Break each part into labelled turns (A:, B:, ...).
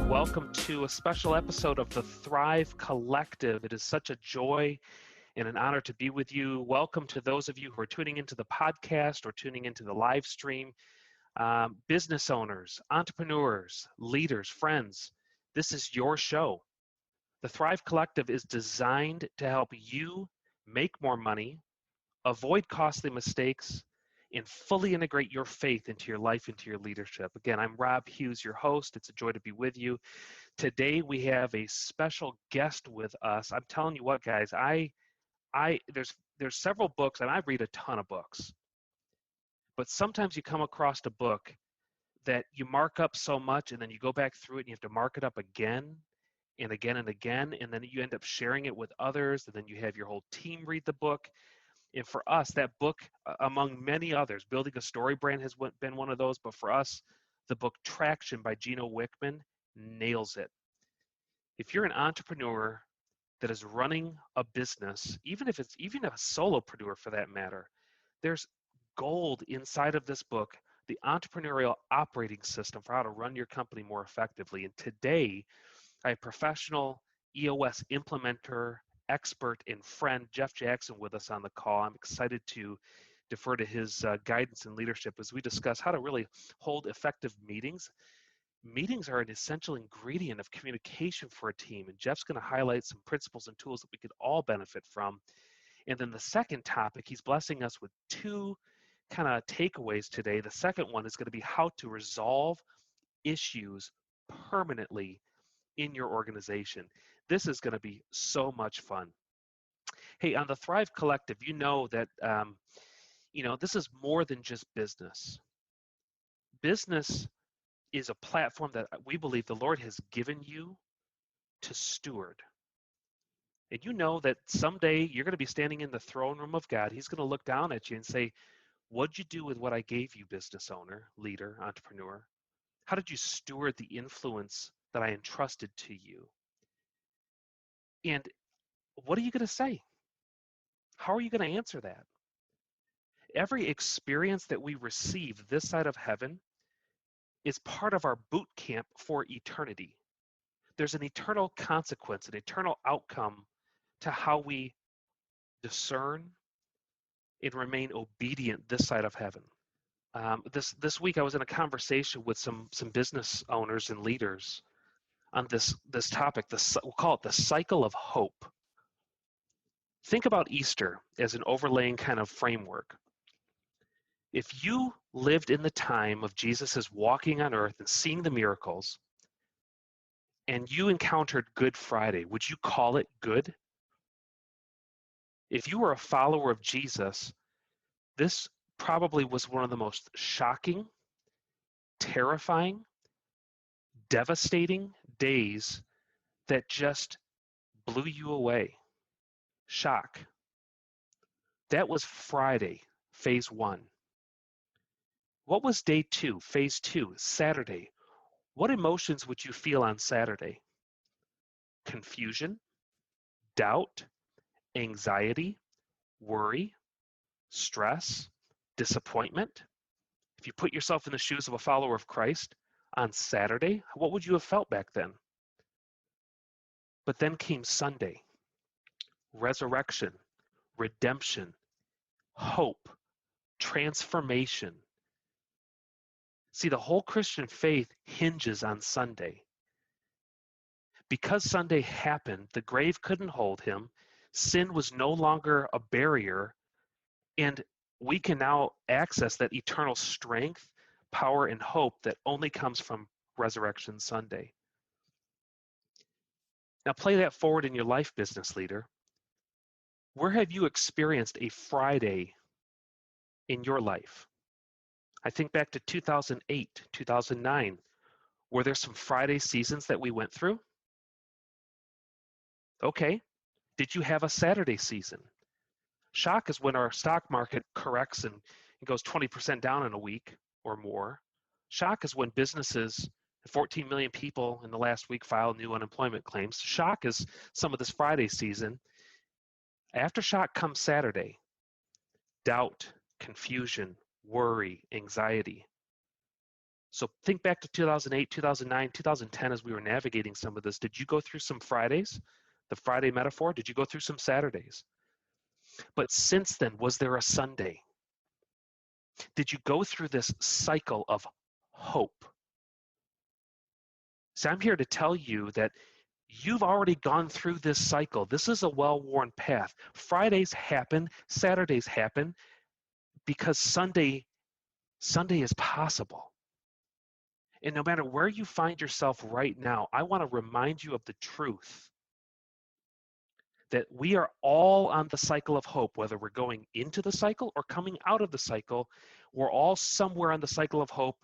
A: Welcome to a special episode of the Thrive Collective. It is such a joy and an honor to be with you. Welcome to those of you who are tuning into the podcast or tuning into the live stream. Business owners, entrepreneurs, leaders, friends, this is your show. The Thrive Collective is designed to help you make more money, avoid costly mistakes, and fully integrate your faith into your life, into your leadership. Again, I'm Rob Hughes, your host. It's a joy to be with you. Today we have a special guest with us. I'm telling you what, guys, there's several books, and I read a ton of books. But sometimes you come across a book that you mark up so much, and then you go back through it and you have to mark it up again and again and again, and then you end up sharing it with others, and then you have your whole team read the book. And for us, that book, among many others, Building a Story Brand has been one of those, but for us, the book Traction by Gino Wickman nails it. If you're an entrepreneur that is running a business, even a solopreneur for that matter, there's gold inside of this book, the entrepreneurial operating system for how to run your company more effectively. And today, I have professional EOS implementer, expert, and friend Jeff Jackson with us on the call. I'm excited to defer to his guidance and leadership as we discuss how to really hold effective meetings. Meetings are an essential ingredient of communication for a team, and Jeff's going to highlight some principles and tools that we could all benefit from. And then the second topic, he's blessing us with two kind of takeaways today. The second one is going to be how to resolve issues permanently in your organization. This is going to be so much fun. Hey, on the Thrive Collective, you know that this is more than just business. Business is a platform that we believe the Lord has given you to steward. And you know that someday you're going to be standing in the throne room of God. He's going to look down at you and say, what'd you do with what I gave you, business owner, leader, entrepreneur? How did you steward the influence that I entrusted to you? And what are you going to say? How are you going to answer that? Every experience that we receive this side of heaven is part of our boot camp for eternity. There's an eternal consequence, an eternal outcome to how we discern and remain obedient this side of heaven. This week I was in a conversation with some business owners and leaders on this topic. We'll call it the cycle of hope. Think about Easter as an overlaying kind of framework. If you lived in the time of Jesus' walking on earth and seeing the miracles, and you encountered Good Friday, would you call it good? If you were a follower of Jesus, this probably was one of the most shocking, terrifying, devastating days that just blew you away. Shock. That was Friday, phase 1. What was day 2, phase 2, Saturday? What emotions would you feel on Saturday? Confusion, doubt, anxiety, worry, stress, disappointment. If you put yourself in the shoes of a follower of Christ on Saturday, what would you have felt back then? But then came Sunday. Resurrection, redemption, hope, transformation. See, the whole Christian faith hinges on Sunday. Because Sunday happened, the grave couldn't hold him, sin was no longer a barrier, and we can now access that eternal strength, power, and hope that only comes from Resurrection Sunday. Now play that forward in your life, business leader. Where have you experienced a Friday in your life? I think back to 2008, 2009. Were there some Friday seasons that we went through? Okay. Did you have a Saturday season? Shock is when our stock market corrects and it goes 20% down in a week or more. Shock is when businesses, 14 million people in the last week filed new unemployment claims. Shock is some of this Friday season. After shock comes Saturday. Doubt, confusion, worry, anxiety. So think back to 2008, 2009, 2010 as we were navigating some of this. Did you go through some Fridays? The Friday metaphor? Did you go through some Saturdays? But since then, was there a Sunday? Did you go through this cycle of hope? So I'm here to tell you that you've already gone through this cycle. This is a well-worn path. Fridays happen, Saturdays happen, because Sunday is possible. And no matter where you find yourself right now, I want to remind you of the truth that we are all on the cycle of hope, whether we're going into the cycle or coming out of the cycle. We're all somewhere on the cycle of hope.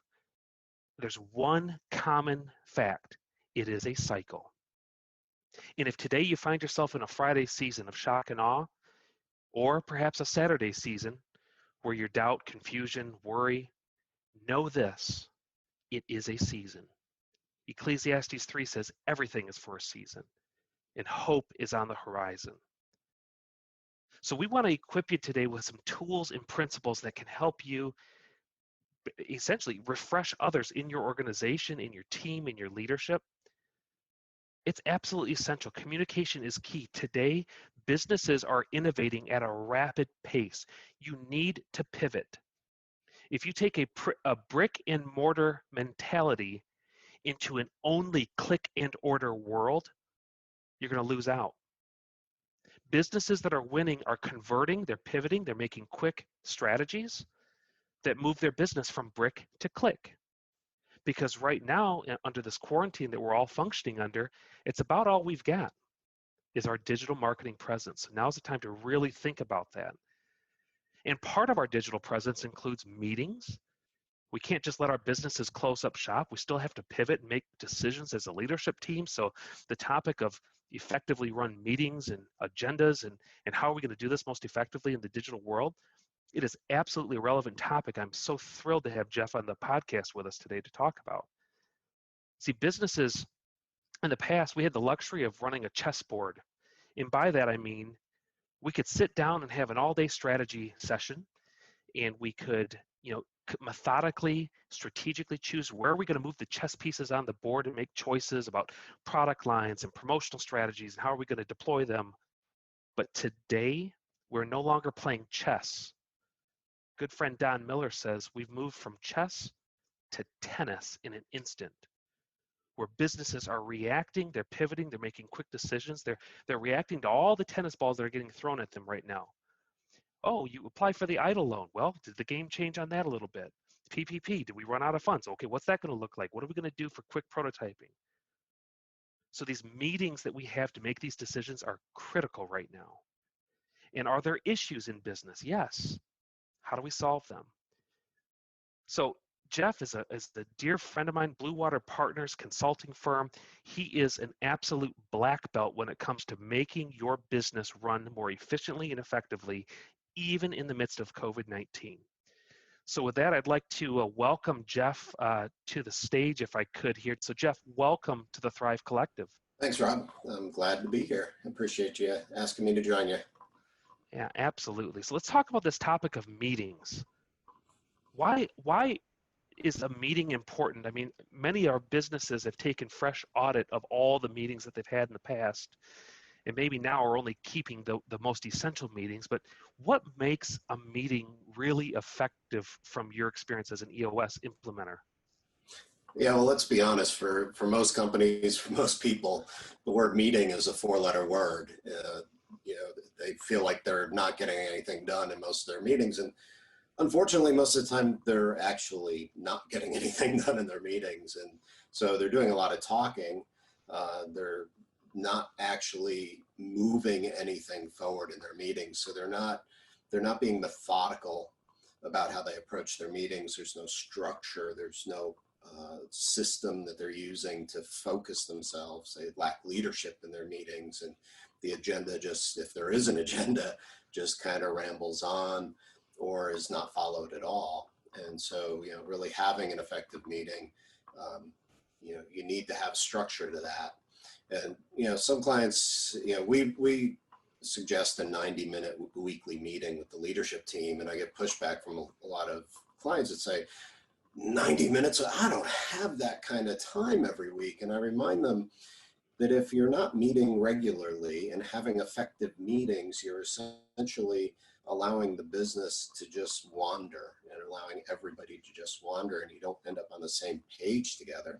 A: There's one common fact. It is a cycle. And if today you find yourself in a Friday season of shock and awe, or perhaps a Saturday season where your doubt, confusion, worry, know this, it is a season. Ecclesiastes 3 says everything is for a season, and hope is on the horizon. So we want to equip you today with some tools and principles that can help you essentially refresh others in your organization, in your team, in your leadership. It's absolutely essential. Communication is key. Today, businesses are innovating at a rapid pace. You need to pivot. If you take a brick and mortar mentality into an only click and order world, you're going to lose out. Businesses that are winning are converting, they're pivoting, they're making quick strategies that move their business from brick to click. Because right now, under this quarantine that we're all functioning under, it's about all we've got is our digital marketing presence. Now's the time to really think about that. And part of our digital presence includes meetings. We can't just let our businesses close up shop. We still have to pivot and make decisions as a leadership team. So the topic of effectively run meetings and agendas and how are we going to do this most effectively in the digital world, it is absolutely a relevant topic. I'm so thrilled to have Jeff on the podcast with us today to talk about. See, businesses in the past, we had the luxury of running a chessboard. And by that, I mean, we could sit down and have an all-day strategy session, and we could, methodically, strategically choose where are we going to move the chess pieces on the board and make choices about product lines and promotional strategies and how are we going to deploy them. But today, we're no longer playing chess. Good friend Don Miller says we've moved from chess to tennis in an instant, where businesses are reacting, they're pivoting, they're making quick decisions, they're reacting to all the tennis balls that are getting thrown at them right now. Oh, you apply for the EIDL loan. Well, did the game change on that a little bit? PPP, did we run out of funds? Okay, what's that going to look like? What are we going to do for quick prototyping? So these meetings that we have to make these decisions are critical right now. And are there issues in business? Yes. How do we solve them? So Jeff is a dear friend of mine, Blue Water Partners consulting firm. He is an absolute black belt when it comes to making your business run more efficiently and effectively, even in the midst of COVID-19. So with that, I'd like to welcome Jeff to the stage if I could here. So Jeff, welcome to the Thrive Collective.
B: Thanks, Rob. I'm glad to be here. I appreciate you asking me to join you.
A: Yeah, absolutely. So let's talk about this topic of meetings. Why is a meeting important? I mean, many of our businesses have taken fresh audit of all the meetings that they've had in the past, and maybe now are only keeping the most essential meetings. But what makes a meeting really effective from your experience as an EOS implementer?
B: Yeah, well, let's be honest. For most companies, for most people, the word meeting is a four-letter word. They feel like they're not getting anything done in most of their meetings, and unfortunately, most of the time, they're actually not getting anything done in their meetings. And so they're doing a lot of talking. They're not actually moving anything forward in their meetings. So they're not being methodical about how they approach their meetings. There's no structure. There's no system that they're using to focus themselves. They lack leadership in their meetings, and the agenda just, if there is an agenda, just kind of rambles on or is not followed at all. And so, really having an effective meeting, you need to have structure to that. And, some clients, we suggest a 90-minute weekly meeting with the leadership team, and I get pushback from a lot of clients that say, 90 minutes, I don't have that kind of time every week. And I remind them that if you're not meeting regularly and having effective meetings, you're essentially allowing the business to just wander and allowing everybody to just wander, and you don't end up on the same page together.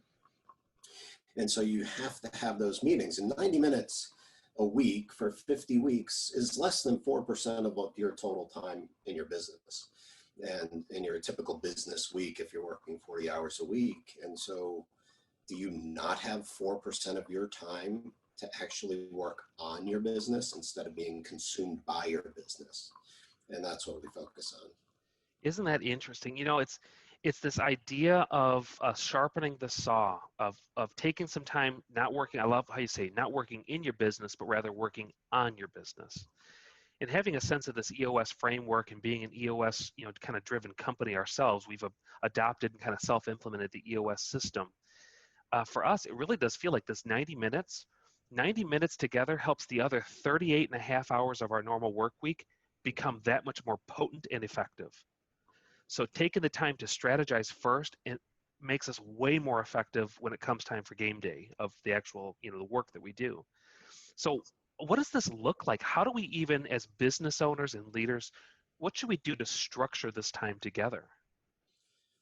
B: And so you have to have those meetings. And 90 minutes a week for 50 weeks is less than 4% of what your total time in your business. And in your typical business week, if you're working 40 hours a week. And so do you not have 4% of your time to actually work on your business instead of being consumed by your business? And that's what we focus on.
A: Isn't that interesting? It's this idea of sharpening the saw, of taking some time, not working. I love how you say not working in your business, but rather working on your business, and having a sense of this EOS framework and being an EOS, kind of driven company ourselves. We've adopted and kind of self-implemented the EOS system. For us, it really does feel like this 90 minutes together helps the other 38 and a half hours of our normal work week become that much more potent and effective. So taking the time to strategize first, it makes us way more effective when it comes time for game day of the actual, the work that we do. So what does this look like? How do we even, as business owners and leaders, what should we do to structure this time together?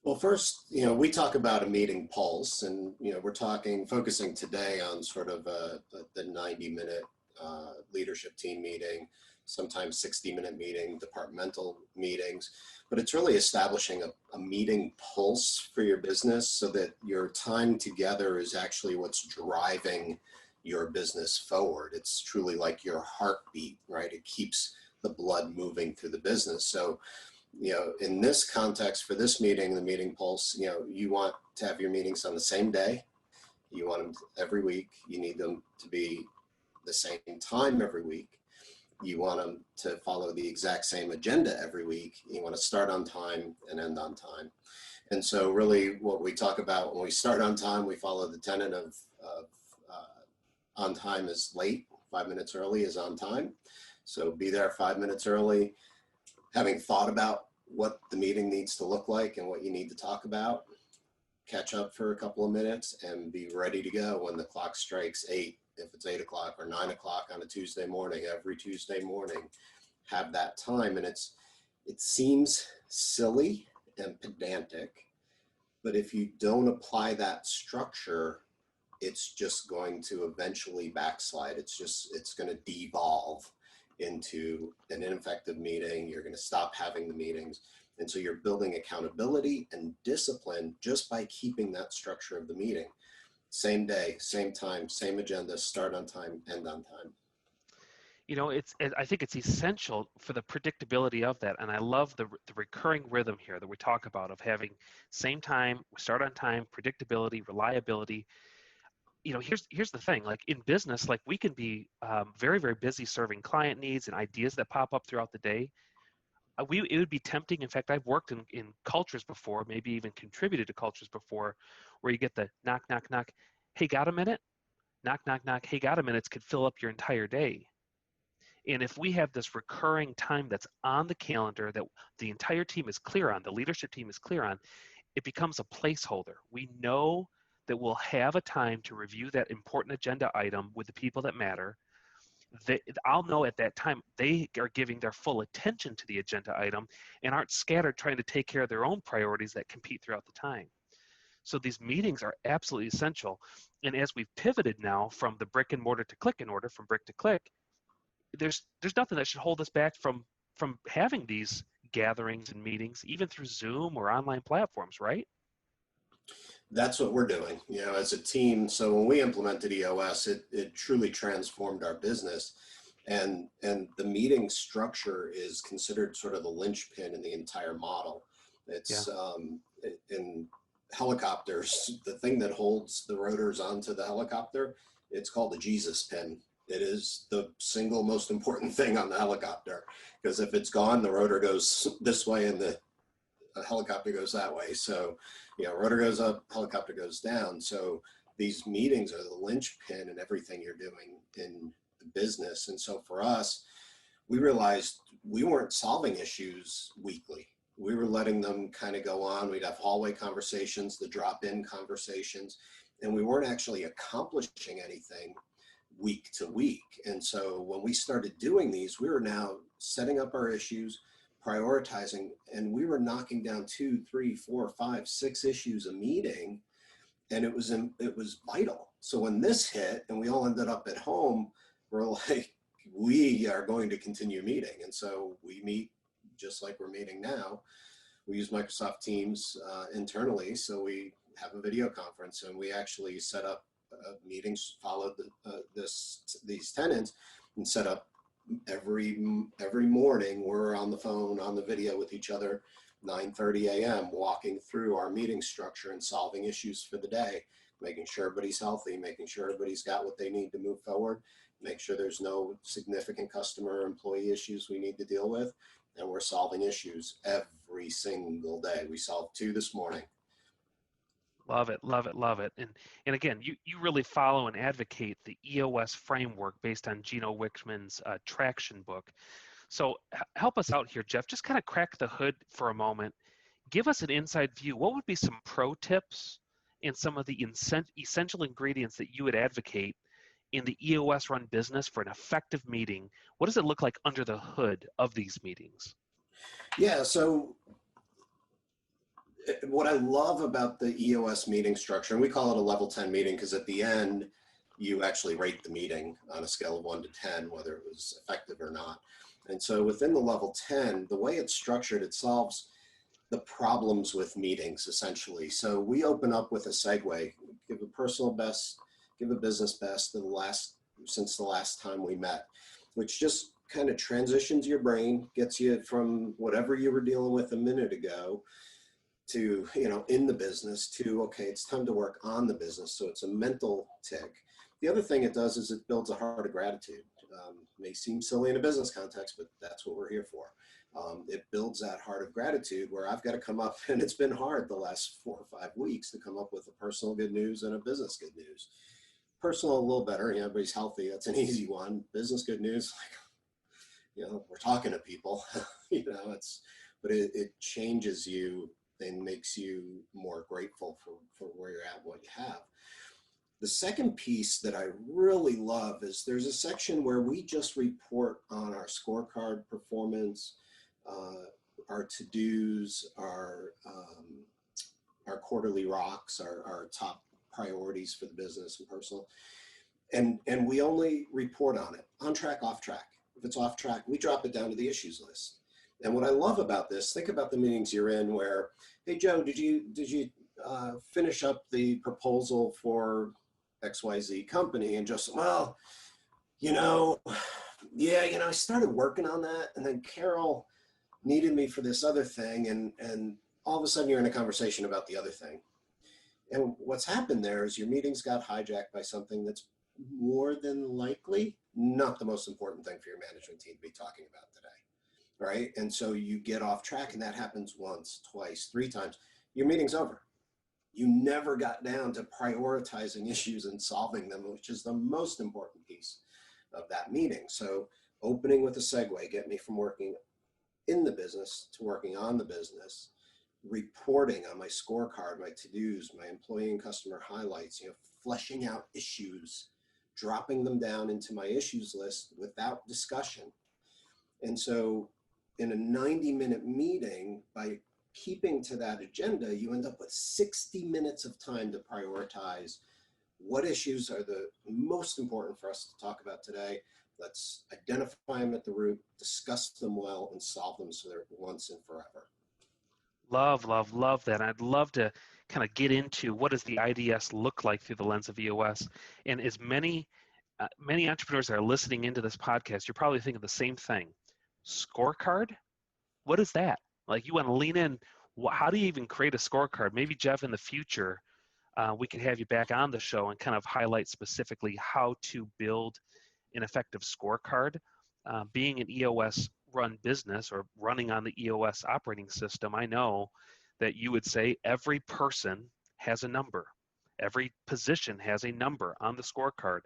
B: Well, first, we talk about a meeting pulse, and, we're focusing today on sort of the 90-minute leadership team meeting, sometimes 60-minute meeting, departmental meetings, but it's really establishing a meeting pulse for your business so that your time together is actually what's driving your business forward. It's truly like your heartbeat, right? It keeps the blood moving through the business. So, in this context for this meeting, the meeting pulse, you want to have your meetings on the same day. You want them every week. You need them to be the same time every week. You want them to follow the exact same agenda every week. You want to start on time and end on time. And so really what we talk about when we start on time, we follow the tenet of on time is late, 5 minutes early is on time. So be there 5 minutes early, having thought about what the meeting needs to look like and what you need to talk about, catch up for a couple of minutes and be ready to go when the clock strikes 8, if it's 8 o'clock or 9 o'clock on a Tuesday morning. Every Tuesday morning, have that time. And it seems silly and pedantic, but if you don't apply that structure, it's just going to eventually backslide. It's going to devolve into an ineffective meeting. You're going to stop having the meetings. And so you're building accountability and discipline just by keeping that structure of the meeting. Same day, same time, same agenda, start on time, end on time.
A: I think it's essential for the predictability of that. And I love the recurring rhythm here that we talk about of having same time, start on time, predictability, reliability. Here's the thing, like in business, like we can be very, very busy serving client needs and ideas that pop up throughout the day. It would be tempting. In fact, I've worked in cultures before, maybe even contributed to cultures before, where you get the knock, knock, knock. Hey, got a minute? Knock, knock, knock. Hey, got a minute? Could fill up your entire day. And if we have this recurring time that's on the calendar that the entire team is clear on, the leadership team is clear on, it becomes a placeholder. We know that we'll have a time to review that important agenda item with the people that matter. I'll know at that time they are giving their full attention to the agenda item and aren't scattered trying to take care of their own priorities that compete throughout the time. So these meetings are absolutely essential. And as we've pivoted now from the brick and mortar to click and order, from brick to click, there's nothing that should hold us back from having these gatherings and meetings, even through Zoom or online platforms, right?
B: That's what we're doing, as a team. So when we implemented EOS, it truly transformed our business. And the meeting structure is considered sort of the linchpin in the entire model. It's in helicopters, the thing that holds the rotors onto the helicopter, it's called the Jesus pin. It is the single most important thing on the helicopter, because if it's gone, the rotor goes this way and the helicopter goes that way. So, rotor goes up, helicopter goes down. So these meetings are the linchpin in everything you're doing in the business. And so for us, we realized we weren't solving issues weekly. We were letting them kind of go on. We'd have hallway conversations, the drop-in conversations, and we weren't actually accomplishing anything week to week. And so when we started doing these, we were now setting up our issues, prioritizing, and we were knocking down 2, 3, 4, 5, 6 issues a meeting, and it was vital. So when this hit and we all ended up at home, we're like, we are going to continue meeting. And so we meet just like we're meeting now. We use Microsoft Teams internally, so we have a video conference, and we actually set up meetings, followed these tenants, and set up every morning. We're on the phone, on the video with each other, 9:30 a.m., walking through our meeting structure and solving issues for the day, making sure everybody's healthy, making sure everybody's got what they need to move forward, make sure there's no significant customer or employee issues we need to deal with, and we're solving issues every single day. We solved 2 this morning.
A: Love it, love it, love it. And again, you really follow and advocate the EOS framework based on Gino Wickman's traction book. So help us out here, Jeff. Just kind of crack the hood for a moment. Give us an inside view. What would be some pro tips and some of the essential ingredients that you would advocate in the EOS run business for an effective meeting? What does it look like under the hood of these meetings?
B: Yeah, so what I love about the EOS meeting structure, and we call it a level 10 meeting because at the end, you actually rate the meeting on a scale of 1 to 10, whether it was effective or not. And so within the level 10, the way it's structured, it solves the problems with meetings essentially. So we open up with a segue, give a personal best, give a business best since the last time we met, which just kind of transitions your brain, gets you from whatever you were dealing with a minute ago to, in the business to, okay, it's time to work on the business. So it's a mental tick. The other thing it does is it builds a heart of gratitude. May seem silly in a business context, but that's what we're here for. It builds that heart of gratitude where I've got to come up, and it's been hard the last 4 or 5 weeks to come up with a personal good news and a business good news. Personal a little better, everybody's healthy. That's an easy one. Business good news, we're talking to people, but it changes you and makes you more grateful for where you're at, what you have. The second piece that I really love is there's a section where we just report on our scorecard performance, our to-dos, our quarterly rocks, our top priorities for the business and personal. And we only report on it, on track, off track. If it's off track, we drop it down to the issues list. And what I love about this, think about the meetings you're in where, hey, Joe, did you finish up the proposal for XYZ company? And just, well, I started working on that, and then Carol needed me for this other thing, and all of a sudden you're in a conversation about the other thing. And what's happened there is your meetings got hijacked by something that's more than likely not the most important thing for your management team to be talking about today, right? And so you get off track, and that happens once, twice, 3 times. Your meeting's over. You never got down to prioritizing issues and solving them, which is the most important piece of that meeting. So opening with a segue, get me from working in the business to working on the business, reporting on my scorecard, my to-dos, my employee and customer highlights, fleshing out issues, dropping them down into my issues list without discussion. And so in a 90-minute meeting, by keeping to that agenda, you end up with 60 minutes of time to prioritize what issues are the most important for us to talk about today. Let's identify them at the root, discuss them well, and solve them so they're once and forever.
A: Love, love, love that. I'd love to kind of get into what does the IDS look like through the lens of EOS. And as many entrepreneurs that are listening into this podcast, you're probably thinking the same thing. Scorecard? What is that? Like, you want to lean in. How do you even create a scorecard? Maybe, Jeff, in the future, we could have you back on the show and kind of highlight specifically how to build an effective scorecard. Being an EOS run business or running on the EOS operating system, I know that you would say every person has a number. Every position has a number on the scorecard.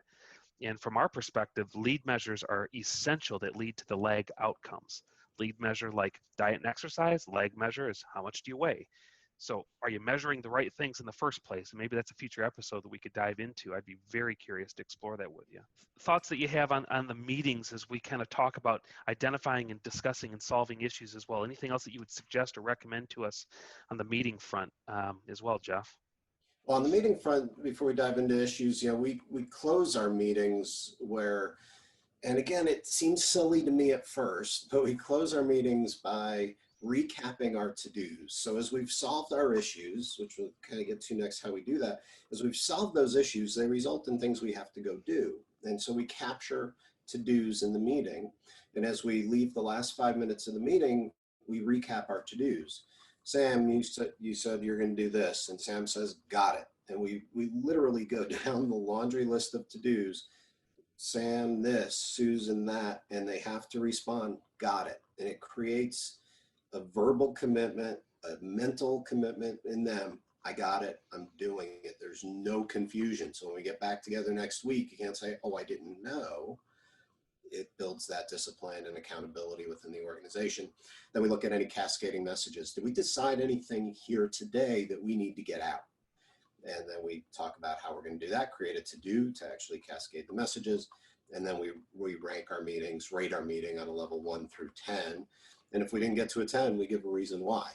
A: And from our perspective, lead measures are essential that lead to the lag outcomes. Lead measure like diet and exercise. Lag measure is how much do you weigh? So are you measuring the right things in the first place? And maybe that's a future episode that we could dive into. I'd be very curious to explore that with you. Thoughts that you have on the meetings as we kind of talk about identifying and discussing and solving issues as well. Anything else that you would suggest or recommend to us on the meeting front as well, Jeff?
B: Well, on the meeting front, before we dive into issues, we close our meetings where, and again, it seems silly to me at first, but we close our meetings by recapping our to-dos. So as we've solved our issues, which we'll kind of get to next how we do that, as we've solved those issues, they result in things we have to go do. And so we capture to-dos in the meeting. And as we leave the last 5 minutes of the meeting, we recap our to-dos. Sam, you said you're going to do this. And Sam says, got it. And we literally go down the laundry list of to-dos. Sam this, Susan that, and they have to respond, got it. And it creates a verbal commitment, a mental commitment in them. I got it, I'm doing it. There's no confusion. So when we get back together next week, you can't say, oh, I didn't know. It builds that discipline and accountability within the organization. Then we look at any cascading messages. Did we decide anything here today that we need to get out? And then we talk about how we're going to do that, create a to-do to actually cascade the messages. And then we rank our meetings, rate our meeting on a level 1 through 10. And if we didn't get to a 10, we give a reason why.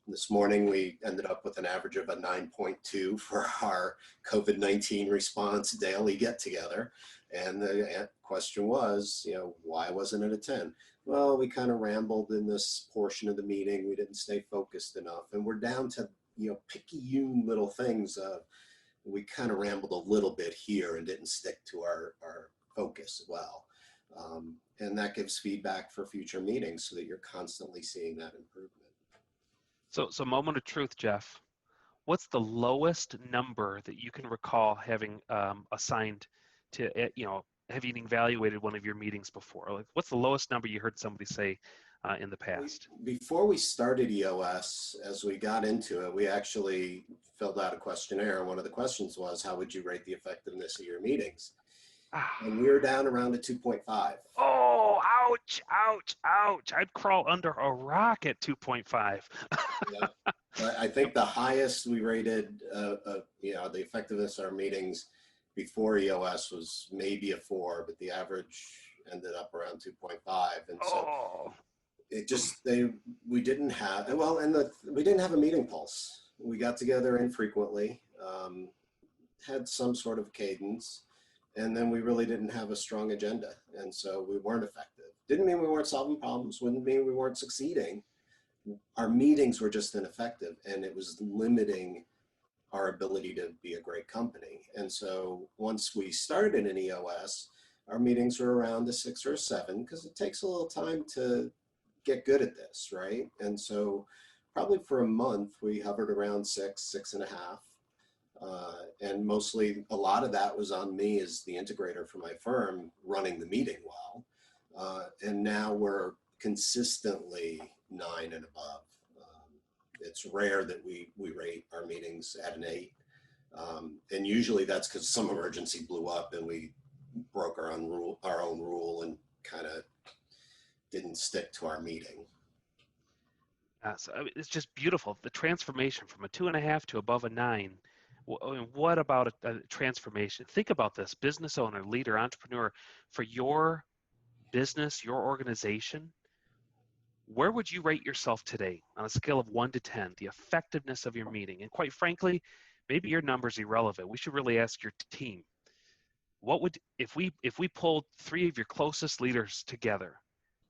B: This morning, we ended up with an average of a 9.2 for our COVID-19 response daily get-together. And the question was, why wasn't it a 10? Well, we kind of rambled in this portion of the meeting. We didn't stay focused enough. And we're down to, picayune little things. We kind of rambled a little bit here and didn't stick to our focus well. And that gives feedback for future meetings so that you're constantly seeing that improvement.
A: So moment of truth, Jeff. What's the lowest number that you can recall having assigned to, having evaluated one of your meetings before? Like, what's the lowest number you heard somebody say in the past?
B: Before we started EOS, as we got into it, we actually filled out a questionnaire. And one of the questions was, how would you rate the effectiveness of your meetings? And we were down around a 2.5.
A: Oh, ouch, ouch, ouch. I'd crawl under a rock at 2.5.
B: Yeah. I think the highest we rated, the effectiveness of our meetings before EOS was maybe a 4, but the average ended up around 2.5. And so it just, we didn't have, we didn't have a meeting pulse. We got together infrequently, had some sort of cadence. And then we really didn't have a strong agenda. And so we weren't effective. Didn't mean we weren't solving problems, wouldn't mean we weren't succeeding. Our meetings were just ineffective, and it was limiting our ability to be a great company. And so once we started in EOS, our meetings were around a 6 or a 7, because it takes a little time to get good at this, right? And so probably for a month, we hovered around 6, 6.5. And mostly a lot of that was on me as the integrator for my firm running the meeting well. And now we're consistently 9 and above. It's rare that we rate our meetings at an 8. And usually that's because some emergency blew up and we broke our own rule and kind of didn't stick to our meeting.
A: So it's just beautiful. The transformation from a 2.5 to above a 9. What about a transformation? Think about this, business owner, leader, entrepreneur, for your business, your organization. Where would you rate yourself today on a scale of 1 to 10, the effectiveness of your meeting? And quite frankly, maybe your number's irrelevant. We should really ask your team. What would, if we pulled 3 of your closest leaders together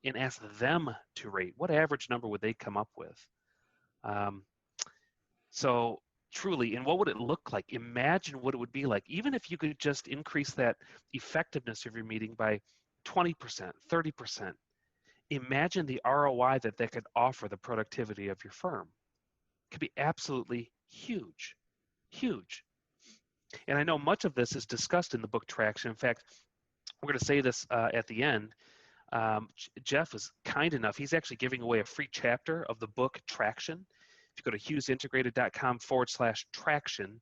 A: and asked them to rate, what average number would they come up with? So truly, and what would it look like? Imagine what it would be like, even if you could just increase that effectiveness of your meeting by 20%, 30%. Imagine the ROI that could offer the productivity of your firm. It could be absolutely huge, huge. And I know much of this is discussed in the book Traction. In fact, we're going to say this at the end. Jeff is kind enough. He's actually giving away a free chapter of the book Traction. If you go to hughesintegrated.com/traction,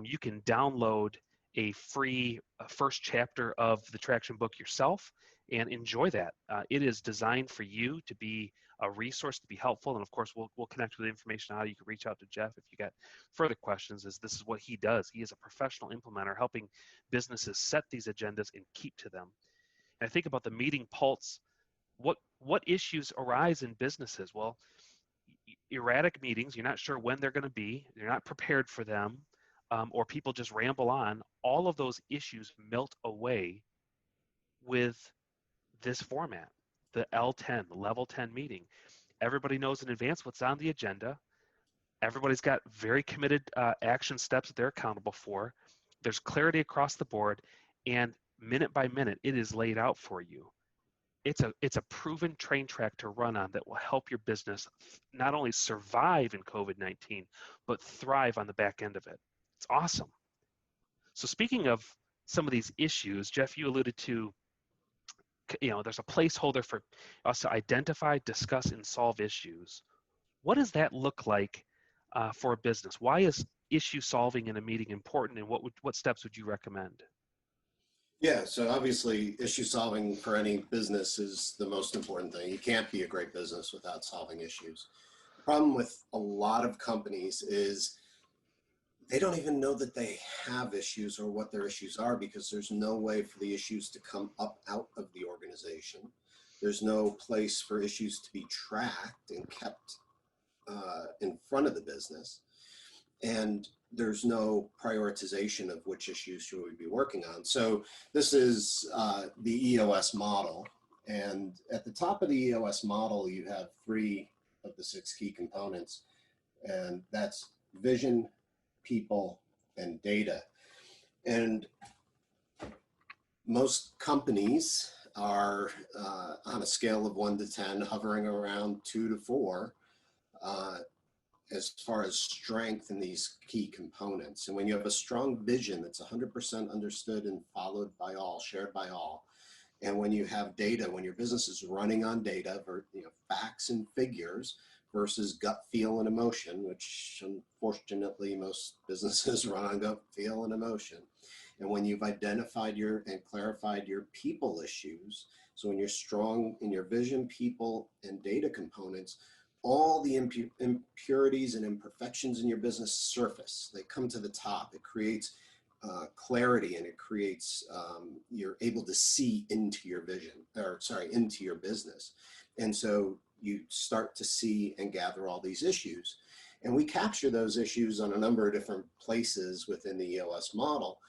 A: you can download a free first chapter of the Traction book yourself, and enjoy that. It is designed for you to be a resource, to be helpful. And of course, we'll connect with the information how you can reach out to Jeff if you got further questions. This is what he does. He is a professional implementer helping businesses set these agendas and keep to them. And I think about the meeting pulse. What issues arise in businesses? Well, erratic meetings, you're not sure when they're going to be, you're not prepared for them, or people just ramble on. All of those issues melt away with this format, the L10, the level 10 meeting. Everybody knows in advance what's on the agenda. Everybody's got very committed action steps that they're accountable for. There's clarity across the board, and minute by minute, it is laid out for you. It's a proven train track to run on that will help your business not only survive in COVID-19, but thrive on the back end of it. It's awesome. So speaking of some of these issues, Jeff, you alluded to, there's a placeholder for us to identify, discuss, and solve issues. What does that look like for a business? Why is issue solving in a meeting important, and what steps would you recommend?
B: Yeah, so obviously issue solving for any business is the most important thing. You can't be a great business without solving issues. The problem with a lot of companies is they don't even know that they have issues or what their issues are, because there's no way for the issues to come up out of the organization. There's no place for issues to be tracked and kept in front of the business. And there's no prioritization of which issues should we be working on. So this is the EOS model. And at the top of the EOS model, you have 3 of the 6 key components. And that's vision, people, and data. And most companies are on a scale of 1 to 10, hovering around 2 to 4. As far as strength in these key components. And when you have a strong vision that's 100% understood and followed by all, shared by all, and when you have data, when your business is running on data, facts and figures versus gut feel and emotion, which unfortunately most businesses run on gut feel and emotion. And when you've identified and clarified your people issues, so when you're strong in your vision, people, and data components, all the impurities and imperfections in your business surface. They come to the top. It creates clarity, and it creates, you're able to see into your into your business. And so you start to see and gather all these issues. And we capture those issues on a number of different places within the EOS model.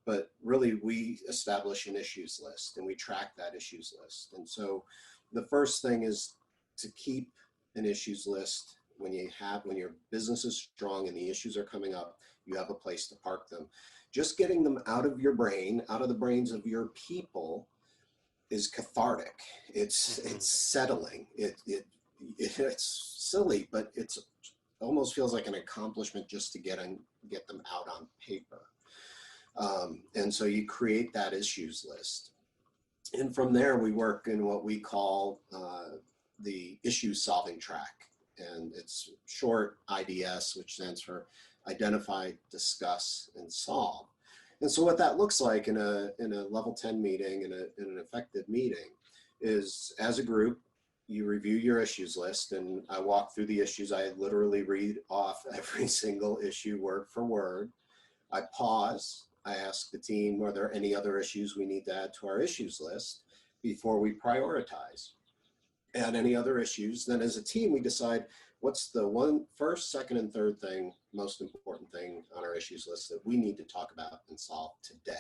B: But really, we establish an issues list, and we track that issues list. And so the first thing is to keep an issues list. When your business is strong and the issues are coming up, you have a place to park them. Just getting them out of your brain, out of the brains of your people, is cathartic. It's settling. It's silly, but it's almost feels like an accomplishment just to get them out on paper. And so you create that issues list, and from there we work in what we call the issue solving track, and it's short IDS, which stands for identify, discuss, and solve. And so what that looks like in a level 10 meeting, in an effective meeting, is as a group, you review your issues list, and I walk through the issues. I literally read off every single issue word for word. I pause. I ask the team, are there any other issues we need to add to our issues list before we prioritize? Add any other issues. Then as a team, we decide what's the first, second, and third thing, most important thing on our issues list that we need to talk about and solve today.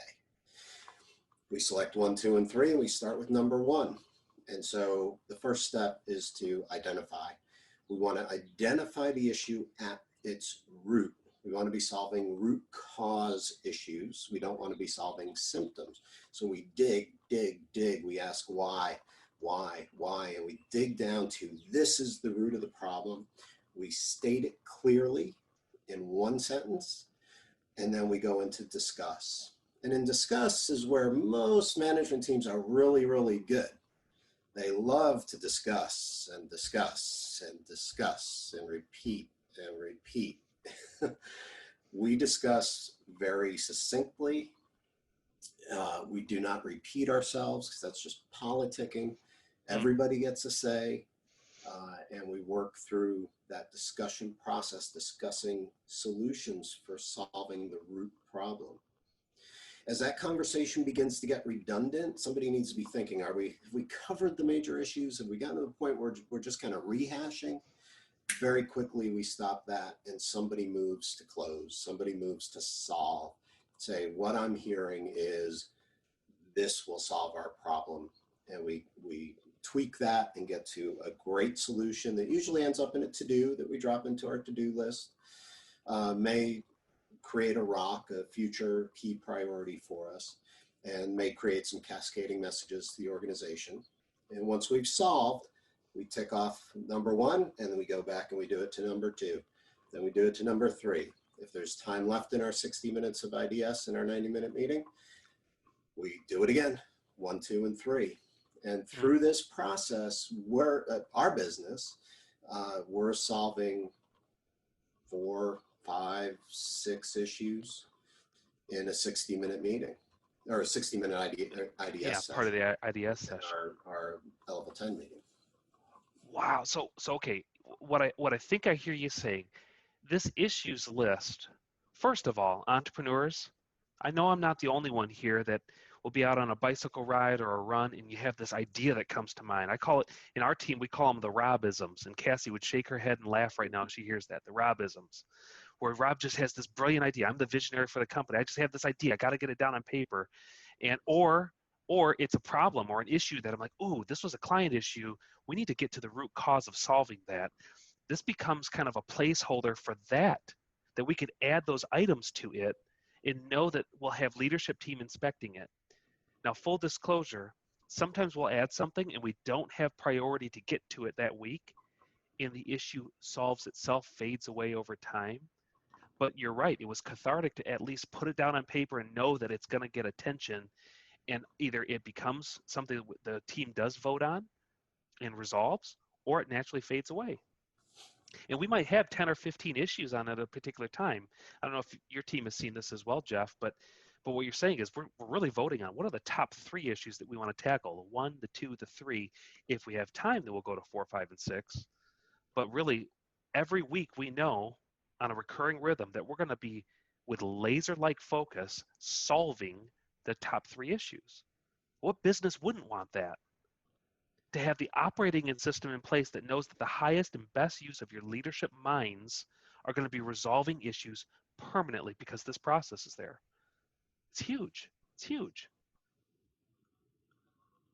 B: We select 1, 2, and 3, and we start with number 1. And so the first step is to identify. We want to identify the issue at its root. We want to be solving root cause issues. We don't want to be solving symptoms. So we dig. We ask why, and we dig down to this is the root of the problem. We state it clearly in one sentence, and then we go into discuss. And in discuss is where most management teams are really, really good. They love to discuss and discuss and discuss and repeat and repeat. We discuss very succinctly We do not repeat ourselves because that's just politicking.
A: Mm.
B: Everybody gets a say, and we work through that discussion process, discussing solutions for solving the root problem. As that conversation begins to get redundant, somebody needs to be thinking, have we covered the major issues? Have we gotten to the point where we're just kind of rehashing? Very quickly, we stop that and somebody moves to close, somebody moves to solve. Say, what I'm hearing is this will solve our problem. And we tweak that and get to a great solution that usually ends up in a to-do that we drop into our to-do list. May create a rock, a future key priority for us, and may create some cascading messages to the organization. And once we've solved, we tick off number one, and then we go back and we do it to number two. Then we do it to number three. If there's time left in our 60 minutes of IDS in our 90-minute meeting, we do it again, 1, 2, and 3. And through this process, our business, we're solving 4, 5, 6 issues in a 60-minute meeting, or a 60-minute IDS
A: Yeah,
B: session.
A: part of the IDS session.
B: Our level 10 meeting.
A: Wow. So okay. What I think I hear you saying, this issues list. First of all, entrepreneurs, I know I'm not the only one here that will be out on a bicycle ride or a run, and you have this idea that comes to mind. I call it, in our team, we call them the Robisms, and Cassie would shake her head and laugh right now if she hears that, the Robisms, where Rob just has this brilliant idea. I'm the visionary for the company. I just have this idea. I got to get it down on paper, and or it's a problem or an issue that I'm like, ooh, this was a client issue. We need to get to the root cause of solving that. This becomes kind of a placeholder for that we could add those items to it and know that we'll have leadership team inspecting it. Now, full disclosure, sometimes we'll add something and we don't have priority to get to it that week, and the issue solves itself, fades away over time. But you're right, it was cathartic to at least put it down on paper and know that it's going to get attention, and either it becomes something the team does vote on and resolves, or it naturally fades away. And we might have 10 or 15 issues on at a particular time. I don't know if your team has seen this as well, Jeff, but what you're saying is we're really voting on what are the top 3 issues that we want to tackle, the 1, the 2, the 3. If we have time, then we'll go to 4, 5, and 6. But really, every week we know on a recurring rhythm that we're going to be with laser-like focus solving the top 3 issues. What business wouldn't want that? To have the operating system in place that knows that the highest and best use of your leadership minds are going to be resolving issues permanently because this process is there. It's huge. It's huge.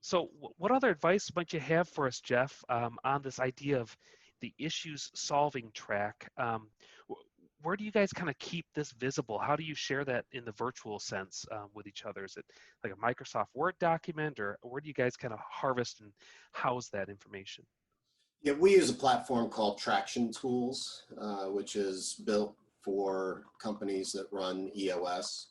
A: So what other advice might you have for us, Jeff, on this idea of the issues solving track? Where do you guys kind of keep this visible? How do you share that in the virtual sense with each other? Is it like a Microsoft Word document, or where do you guys kind of harvest and house that information?
B: Yeah, we use a platform called Traction Tools, which is built for companies that run EOS.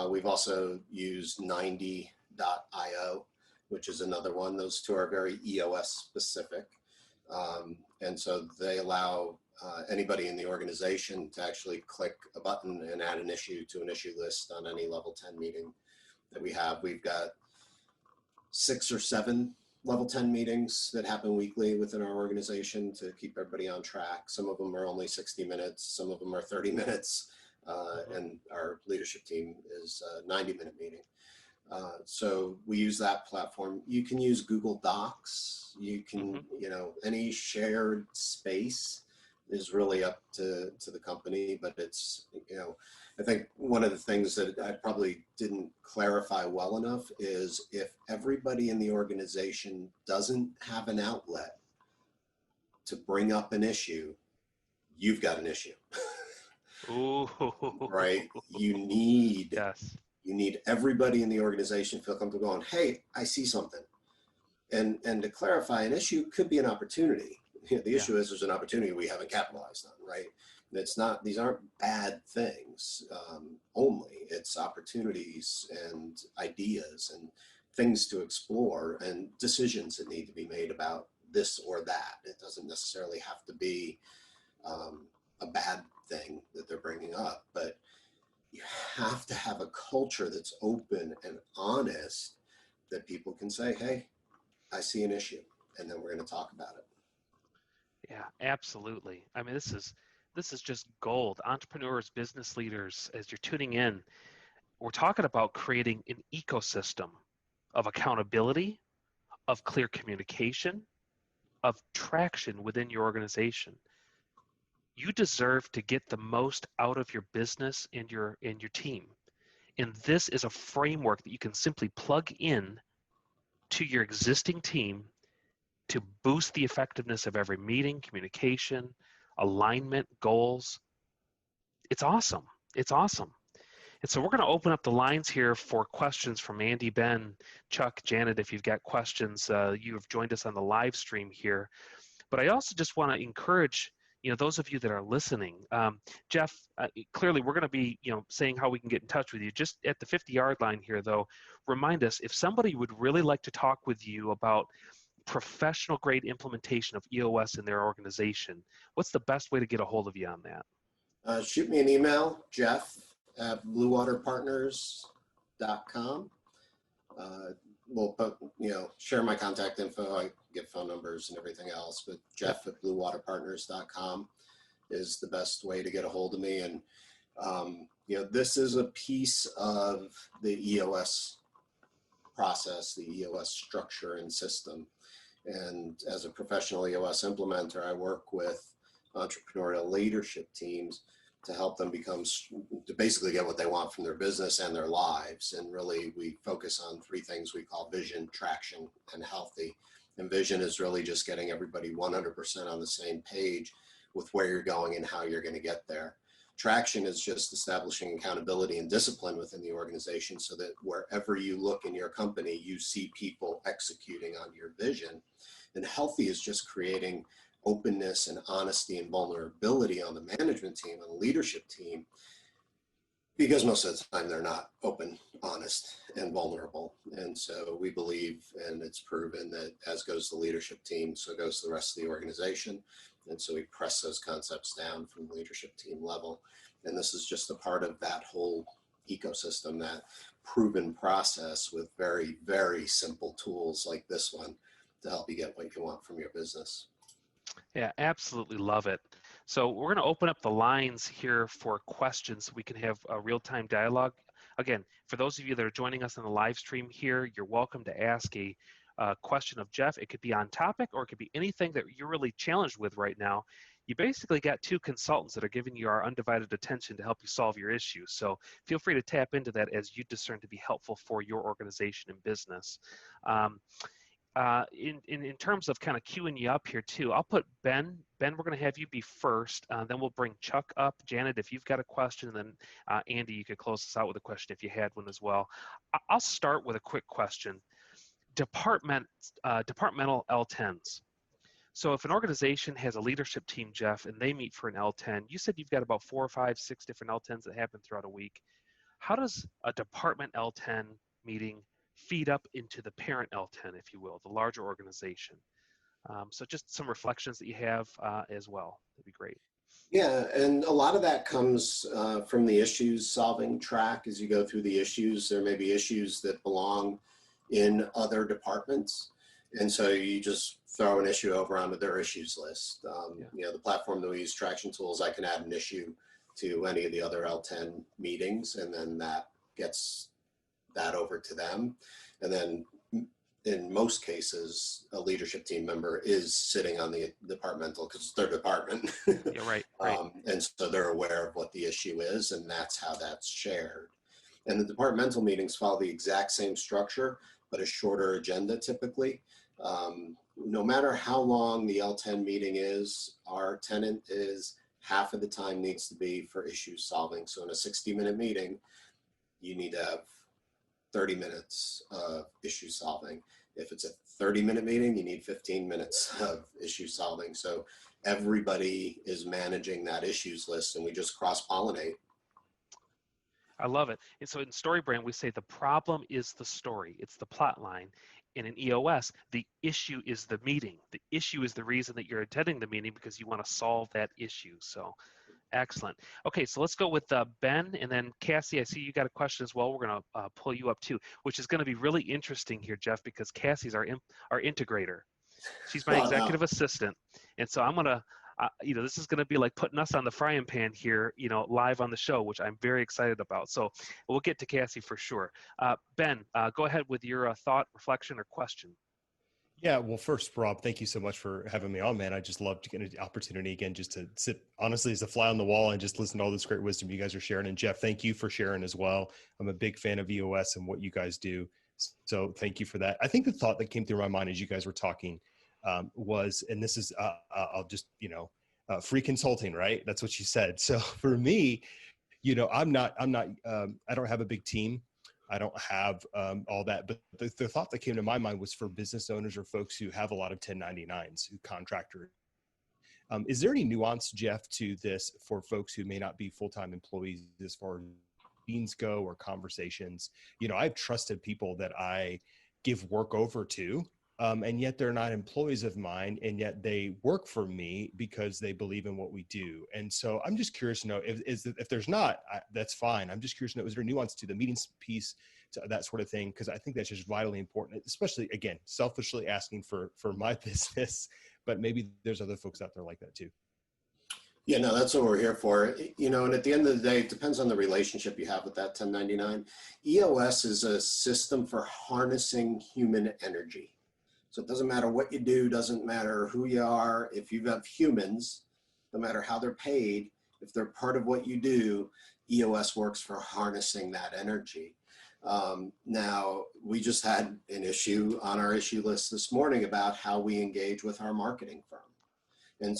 B: We've also used 90.io, which is another one. Those two are very EOS specific. And so they allow anybody in the organization to actually click a button and add an issue to an issue list on any level 10 meeting that we have. We've got 6 or 7 level 10 meetings that happen weekly within our organization to keep everybody on track. Some of them are only 60 minutes, some of them are 30 minutes, and our leadership team is a 90-minute meeting. So we use that platform. You can use Google Docs. You can, any shared space is really up to the company, but it's, I think one of the things that I probably didn't clarify well enough is if everybody in the organization doesn't have an outlet to bring up an issue, you've got an issue.
A: Ooh.
B: Right? You need
A: yes.
B: You need everybody in the organization to feel comfortable going, hey, I see something. And to clarify, an issue could be an opportunity. The issue is there's an opportunity we haven't capitalized on, right? And it's not, these aren't bad things only. It's opportunities and ideas and things to explore and decisions that need to be made about this or that. It doesn't necessarily have to be a bad thing that they're bringing up, but you have to have have a culture that's open and honest, that people can say, hey, I see an issue, and then we're going to talk about it.
A: Yeah, absolutely. I mean, this is just gold. Entrepreneurs, business leaders, as you're tuning in, we're talking about creating an ecosystem of accountability, of clear communication, of traction within your organization. You deserve to get the most out of your business and your team. And this is a framework that you can simply plug in to your existing team to boost the effectiveness of every meeting, communication, alignment, goals. It's awesome. It's awesome. And so we're going to open up the lines here for questions from Andy, Ben, Chuck, Janet. If you've got questions, you have joined us on the live stream here. But I also just want to encourage, those of you that are listening. Jeff, clearly we're going to be, saying how we can get in touch with you. Just at the 50-yard line here, though, remind us if somebody would really like to talk with you about professional grade implementation of EOS in their organization, what's the best way to get a hold of you on that?
B: Shoot me an email, jeff@bluewaterpartners.com. We'll put, share my contact info. I get phone numbers and everything else, but jeff@bluewaterpartners.com is the best way to get a hold of me. And, this is a piece of the EOS process, the EOS structure and system. And as a professional EOS implementer, I work with entrepreneurial leadership teams to help them to basically get what they want from their business and their lives. And really, we focus on three things we call vision, traction, and healthy. And vision is really just getting everybody 100% on the same page with where you're going and how you're going to get there. Traction is just establishing accountability and discipline within the organization so that wherever you look in your company, you see people executing on your vision. And healthy is just creating openness and honesty and vulnerability on the management team and the leadership team, because most of the time they're not open, honest, and vulnerable. And so we believe, and it's proven, that as goes the leadership team, so goes the rest of the organization. And so we press those concepts down from the leadership team level. And this is just a part of that whole ecosystem, that proven process with very, very simple tools like this one to help you get what you want from your business.
A: Yeah, absolutely love it. So we're going to open up the lines here for questions so we can have a real-time dialogue. Again, for those of you that are joining us on the live stream here, you're welcome to ask a question of Jeff. It could be on topic, or it could be anything that you're really challenged with right now. You basically got two consultants that are giving you our undivided attention to help you solve your issues. So feel free to tap into that as you discern to be helpful for your organization and business. In terms of kind of queuing you up here too, I'll put Ben. Ben, we're going to have you be first. Then we'll bring Chuck up. Janet, if you've got a question, and then Andy, you could close us out with a question if you had one as well. I'll start with a quick question. Departmental L10s. So if an organization has a leadership team, Jeff, and they meet for an L10, you said you've got about 4 or 5, 6 different L10s that happen throughout a week. How does a department L10 meeting feed up into the parent L10, if you will, the larger organization? So just some reflections that you have as well. That'd be great.
B: Yeah, and a lot of that comes from the issues solving track. As you go through the issues, there may be issues that belong in other departments. And so you just throw an issue over onto their issues list. The platform that we use, Traction Tools, I can add an issue to any of the other L10 meetings, and then that gets that over to them. And then in most cases, a leadership team member is sitting on the departmental, because it's their department.
A: Yeah, right.
B: And so they're aware of what the issue is, and that's how that's shared. And the departmental meetings follow the exact same structure, but a shorter agenda typically. No matter how long the L10 meeting is, our tenant is half of the time needs to be for issue solving. So in a 60-minute meeting, you need to have 30 minutes of issue solving. If it's a 30-minute meeting, you need 15 minutes of issue solving. So everybody is managing that issues list, and we just cross-pollinate.
A: I love it. And so in StoryBrand, we say the problem is the story. It's the plot line. And in EOS, the issue is the meeting. The issue is the reason that you're attending the meeting, because you want to solve that issue. So Excellent. Okay, so let's go with Ben, and then Cassie. I see you got a question as well. We're going to pull you up too, which is going to be really interesting here, Jeff, because Cassie's our integrator. She's my
B: Oh, no.
A: executive assistant, and so I'm gonna, this is gonna be like putting us on the frying pan here, live on the show, which I'm very excited about. So we'll get to Cassie for sure. Ben, go ahead with your thought, reflection, or question.
C: Yeah, well, first, Rob, thank you so much for having me on, man. I just love to get an opportunity again, just to sit honestly as a fly on the wall and just listen to all this great wisdom you guys are sharing. And Jeff, thank you for sharing as well. I'm a big fan of EOS and what you guys do. So thank you for that. I think the thought that came through my mind as you guys were talking was, and this is, I'll just, free consulting, right? That's what you said. So for me, I don't have a big team. I don't have all that, but the thought that came to my mind was for business owners or folks who have a lot of 1099s, who contractors. Is there any nuance, Jeff, to this for folks who may not be full-time employees as far as meetings go or conversations? I've trusted people that I give work over to, and yet they're not employees of mine, and yet they work for me because they believe in what we do. And so I'm just curious to know if there's not, that's fine. I'm just curious to know, is there nuance to the meetings piece, to that sort of thing? Because I think that's just vitally important, especially, again, selfishly asking for my business, but maybe there's other folks out there like that too.
B: Yeah, no, that's what we're here for. And at the end of the day, it depends on the relationship you have with that 1099. EOS is a system for harnessing human energy. So it doesn't matter what you do, doesn't matter who you are. If you have humans, no matter how they're paid, if they're part of what you do, EOS works for harnessing that energy. Now, we just had an issue on our issue list this morning about how we engage with our marketing firm. And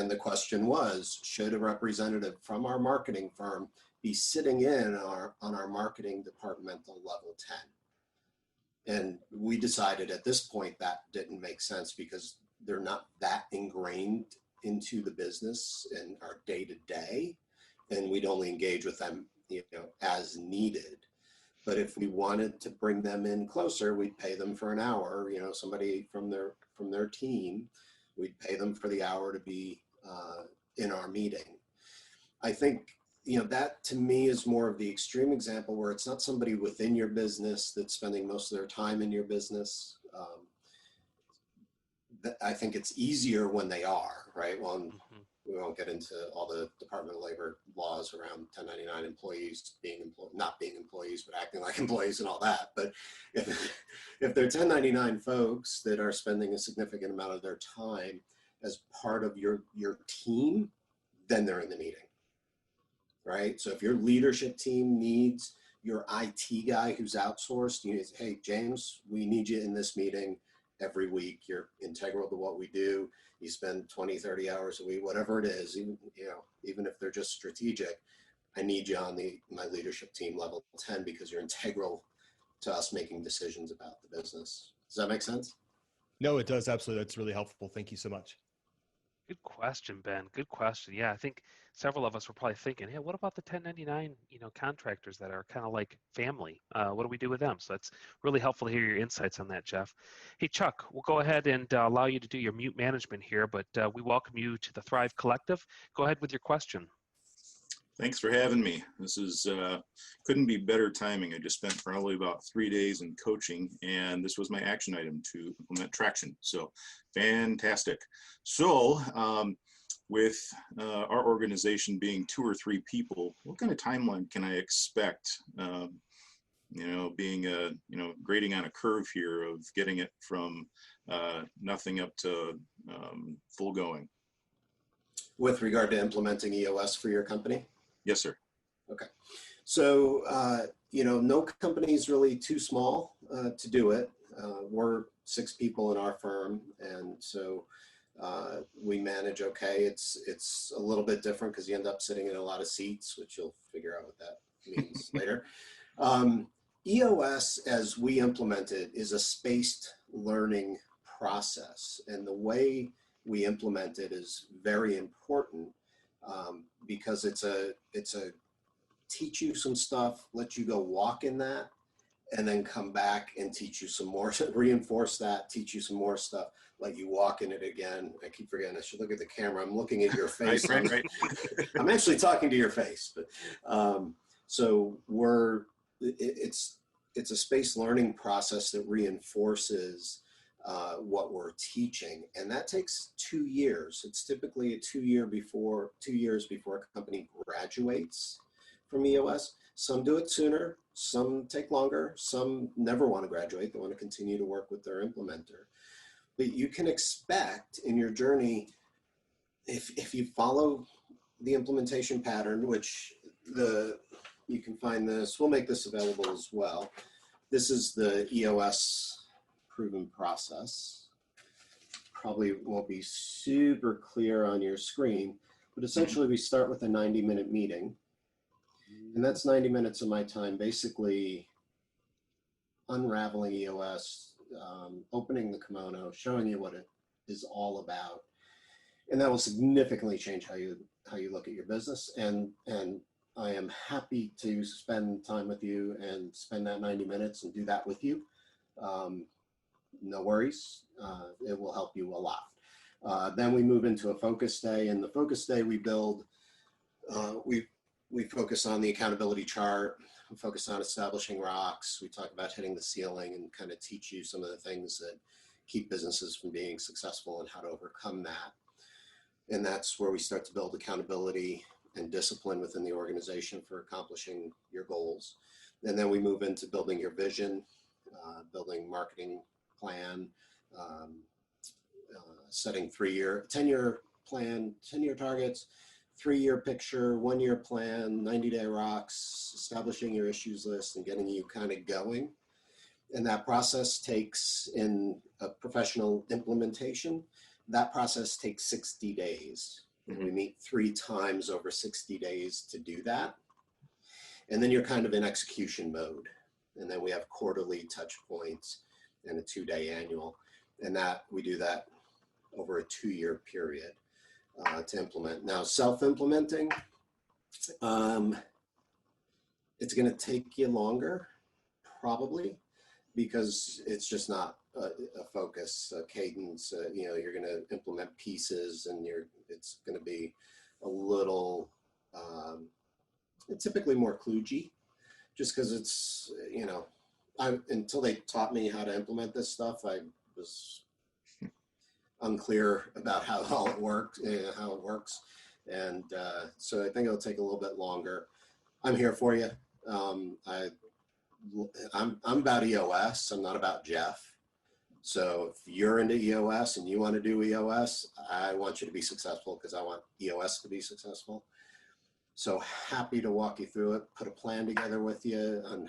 B: the question was, should a representative from our marketing firm be sitting in on our marketing departmental level 10? And we decided at this point that didn't make sense because they're not that ingrained into the business and our day to day, and we'd only engage with them, as needed. But if we wanted to bring them in closer, we'd pay them for an hour. Somebody from their team, we'd pay them for the hour to be in our meeting. I think that to me is more of the extreme example where it's not somebody within your business that's spending most of their time in your business. I think it's easier when they are, right? Well, we won't get into all the Department of Labor laws around 1099 employees not being employees, but acting like employees and all that. But if they're 1099 folks that are spending a significant amount of their time as part of your team, then they're in the meeting. Right? So if your leadership team needs your IT guy who's outsourced, hey, James, we need you in this meeting every week. You're integral to what we do. You spend 20, 30 hours a week, whatever it is, even if they're just strategic, I need you on my leadership team level 10 because you're integral to us making decisions about the business. Does that make sense?
C: No, it does. Absolutely. That's really helpful. Thank you so much.
A: Good question, Ben. Good question. Yeah, I think several of us were probably thinking, hey, what about the 1099, contractors that are kind of like family? What do we do with them? So it's really helpful to hear your insights on that, Jeff. Hey, Chuck, we'll go ahead and allow you to do your mute management here, but we welcome you to the Thrive Collective. Go ahead with your question.
D: Thanks for having me. This is couldn't be better timing. I just spent probably about 3 days in coaching, and this was my action item to implement traction. So fantastic. So with our organization being 2 or 3 people, what kind of timeline can I expect? Being grading on a curve here of getting it from nothing up to full going.
B: With regard to implementing EOS for your company?
D: Yes, sir.
B: Okay. So, no company is really too small to do it. We're 6 people in our firm, and so we manage okay. It's a little bit different because you end up sitting in a lot of seats, which you'll figure out what that means later. EOS, as we implement it, is a spaced learning process, and the way we implement it is very important. Because it's a teach you some stuff, let you go walk in that, and then come back and teach you some more, reinforce that, teach you some more stuff. let you walk in it again. I keep forgetting I should look at the camera. I'm looking at your face.
D: Right.
B: I'm actually talking to your face. But so it's a space learning process that reinforces what we're teaching, and that takes 2 years. It's typically 2 years before a company graduates from EOS. Some do it sooner, some take longer, some never want to graduate. They want to continue to work with their implementer. But you can expect in your journey, if you follow the implementation pattern, which you can find this, we'll make this available as well. This is the EOS proven process. Probably won't be super clear on your screen, but essentially we start with a 90-minute meeting. And that's 90 minutes of my time basically unraveling EOS, opening the kimono, showing you what it is all about. And that will significantly change how you look at your business. And I am happy to spend time with you and spend that 90 minutes and do that with you. No worries, it will help you a lot. Then we move into a focus day, and the focus day we build, we focus on the accountability chart, we focus on establishing rocks, we talk about hitting the ceiling and kind of teach you some of the things that keep businesses from being successful and how to overcome that. And that's where we start to build accountability and discipline within the organization for accomplishing your goals. And then we move into building your vision, building marketing plan, setting 10-year plan, 10-year targets, 3-year picture, 1-year plan, 90-day rocks, establishing your issues list and getting you kind of going. And that process takes, in a professional implementation, that process takes 60 days. And we meet 3 times over 60 days to do that. And then you're kind of in execution mode. And then we have quarterly touch points and a 2-day annual. And that we do that over a 2-year period to implement. Now, self-implementing, it's going to take you longer, probably, because it's just not a focus, a cadence. You're going to implement pieces, and it's going to be a little, typically more kludgy, just because it's, until they taught me how to implement this stuff, I was unclear about how it works. And so I think it'll take a little bit longer. I'm here for you. I'm about EOS. I'm not about Jeff. So if you're into EOS and you want to do EOS, I want you to be successful because I want EOS to be successful. So happy to walk you through it, put a plan together with you on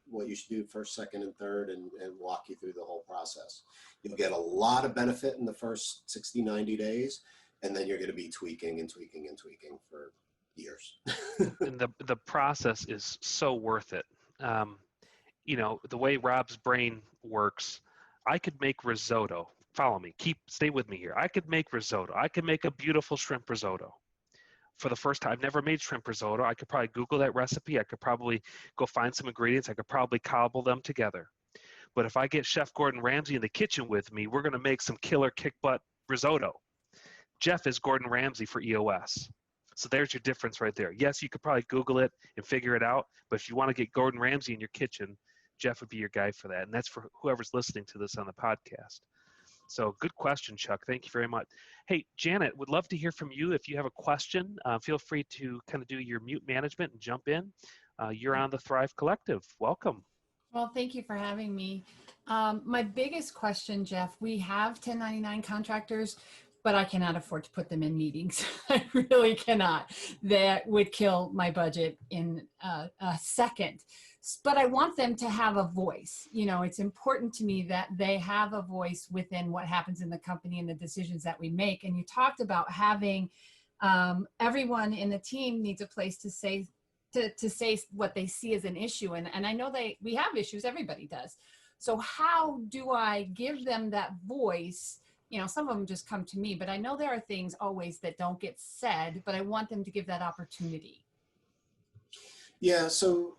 B: what you should do first, second, and third, and walk you through the whole process. You'll get a lot of benefit in the first 60, 90 days, and then you're going to be tweaking and tweaking and tweaking for years.
A: And the process is so worth it. The way Rob's brain works, I could make risotto. Follow me. Stay with me here. I could make risotto. I could make a beautiful shrimp risotto. For the first time, I've never made shrimp risotto. I could probably Google that recipe. I could probably go find some ingredients. I could probably cobble them together. But if I get Chef Gordon Ramsay in the kitchen with me, we're going to make some killer kick-butt risotto. Jeff is Gordon Ramsay for EOS. So there's your difference right there. Yes, you could probably Google it and figure it out. But if you want to get Gordon Ramsay in your kitchen, Jeff would be your guy for that. And that's for whoever's listening to this on the podcast. So good question, Chuck. Thank you very much. Hey, Janet, would love to hear from you. If you have a question, feel free to kind of do your mute management and jump in. You're on the Thrive Collective. Welcome.
E: Well, thank you for having me. My biggest question, Jeff, we have 1099 contractors, but I cannot afford to put them in meetings. I really cannot. That would kill my budget in a second. But I want them to have a voice. It's important to me that they have a voice within what happens in the company and the decisions that we make. And you talked about having everyone in the team needs a place to say what they see as an issue. And I know we have issues, everybody does. So how do I give them that voice? Some of them just come to me, but I know there are things always that don't get said, but I want them to give that opportunity.
B: Yeah, so,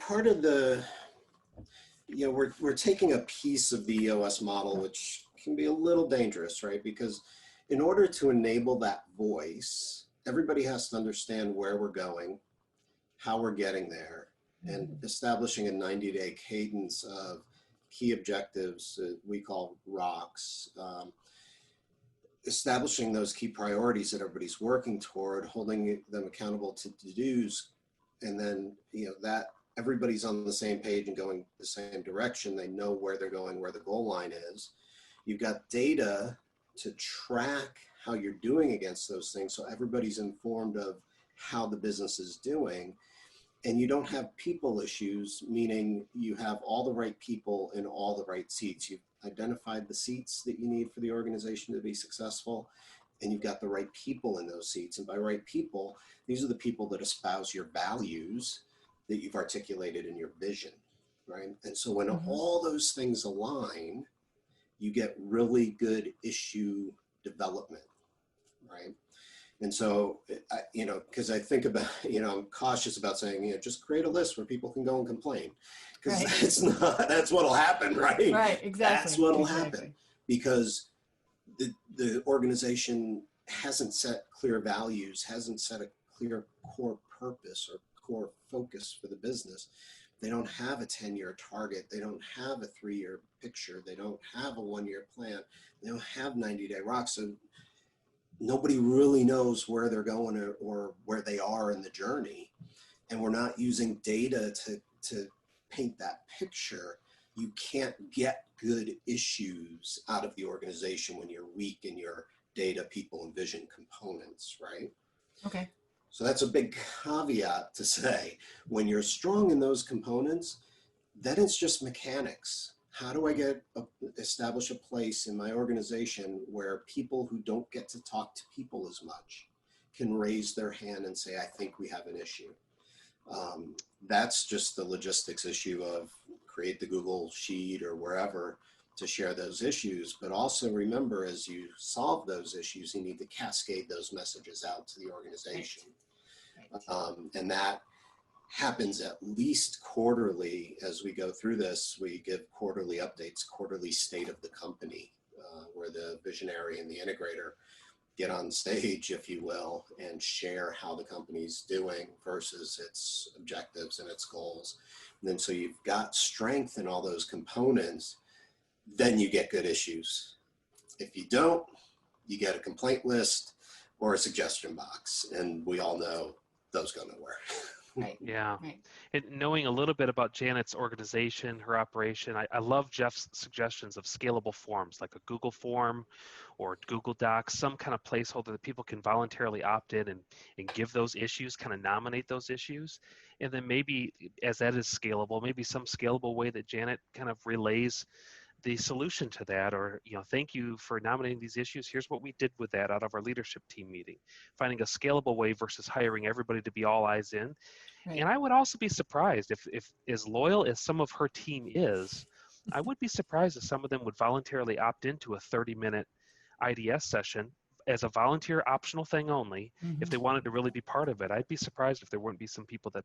B: part of we're taking a piece of the EOS model, which can be a little dangerous, right? Because in order to enable that voice, everybody has to understand where we're going, how we're getting there, and establishing a 90-day cadence of key objectives that we call rocks, establishing those key priorities that everybody's working toward, holding them accountable to to-dos, and then, that everybody's on the same page and going the same direction. They know where they're going, where the goal line is. You've got data to track how you're doing against those things, so everybody's informed of how the business is doing. And you don't have people issues, meaning you have all the right people in all the right seats. You've identified the seats that you need for the organization to be successful, and you've got the right people in those seats. And by right people, these are the people that espouse your values that you've articulated in your vision, right? And so when all those things align, you get really good issue development, right? And so, because I think about, I'm cautious about saying, just create a list where people can go and complain, because that's what'll happen, right?
E: Right, exactly.
B: That's what'll happen, because the organization hasn't set clear values, hasn't set a clear core purpose or core focus for the business. They don't have a 10-year target. They don't have a 3-year picture. They don't have a 1-year plan. They don't have 90-day rocks. So nobody really knows where they're going or where they are in the journey. And we're not using data to paint that picture. You can't get good issues out of the organization when you're weak in your data, people, and vision components, right?
E: Okay.
B: So that's a big caveat to say. When you're strong in those components, then it's just mechanics. How do I establish a place in my organization where people who don't get to talk to people as much can raise their hand and say, I think we have an issue. That's just the logistics issue of create the Google Sheet or wherever to share those issues. But also remember, as you solve those issues, you need to cascade those messages out to the organization. Right. And that happens at least quarterly. As we go through this, we give quarterly updates, quarterly state of the company, where the visionary and the integrator get on stage, if you will, and share how the company's doing versus its objectives and its goals. And then so you've got strength in all those components, then you get good issues. If you don't, you get a complaint list or a suggestion box, and we all know those go nowhere.
E: Right.
A: Yeah.
E: Right.
A: And knowing a little bit about Janet's organization, her operation, I love Jeff's suggestions of scalable forms, like a Google form or Google Docs, some kind of placeholder that people can voluntarily opt in and give those issues, kind of nominate those issues. And then maybe as that is scalable, maybe some scalable way that Janet kind of relays the solution to that, or, thank you for nominating these issues. Here's what we did with that out of our leadership team meeting. Finding a scalable way versus hiring everybody to be all eyes in.
E: Right.
A: And I would also be surprised if as loyal as some of her team is, I would be surprised if some of them would voluntarily opt into a 30-minute IDS session as a volunteer optional thing only. If they wanted to really be part of it, I'd be surprised if there wouldn't be some people that